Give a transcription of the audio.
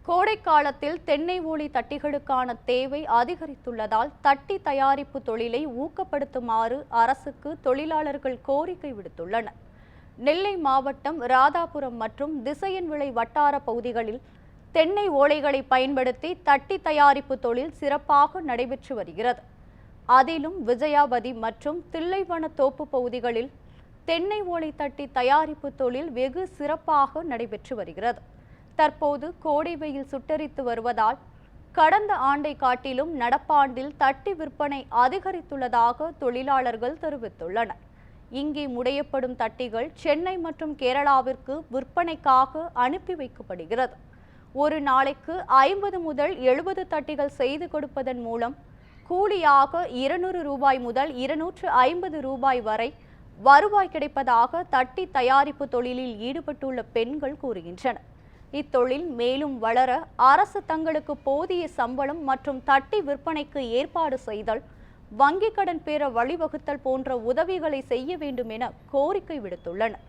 கோடை காலத்தில் தென்னை ஓலை தட்டிகளுக்கான தேவை அதிகரித்துள்ளதால் தட்டி தயாரிப்பு தொழிலை ஊக்கப்படுத்துமாறு அரசுக்கு தொழிலாளர்கள் கோரிக்கை விடுத்துள்ளனர். நெல்லை மாவட்டம் ராதாபுரம் மற்றும் திசையன்விளை வட்டார பகுதிகளில் தென்னை ஓலைகளை பயன்படுத்தி தட்டி தயாரிப்பு தொழில் சிறப்பாக நடைபெற்று வருகிறது. அதிலும் விஜயாபதி மற்றும் தில்லைவன தோப்பு பகுதிகளில் தென்னை ஓலை தட்டி தயாரிப்பு தொழில் வெகு சிறப்பாக நடைபெற்று வருகிறது. தற்போது கோடை வெயில் சுட்டரித்து வருவதால் கடந்த ஆண்டை காட்டிலும் நடப்பாண்டில் தட்டி விற்பனை அதிகரித்துள்ளதாக தொழிலாளர்கள் தெரிவித்துள்ளனர். இங்கே முடையப்படும் தட்டிகள் சென்னை மற்றும் கேரளாவிற்கு விற்பனைக்காக அனுப்பி வைக்கப்படுகிறது. ஒரு நாளைக்கு 50 முதல் 70 தட்டிகள் செய்து கொடுப்பதன் மூலம் கூலியாக 200 ரூபாய் முதல் 250 ரூபாய் வரை வருவாய் கிடைப்பதாக தட்டி தயாரிப்பு தொழிலில் ஈடுபட்டுள்ள பெண்கள் கூறுகின்றனர். இத்தொழில் மேலும் வளர அரசு தங்களுக்கு போதிய சம்பளம் மற்றும் தட்டி விற்பனைக்கு ஏற்பாடு செய்தல், வங்கிக் கடன் பெற வழிவகுத்தல் போன்ற உதவிகளை செய்ய வேண்டும் என கோரிக்கை விடுத்துள்ளனர்.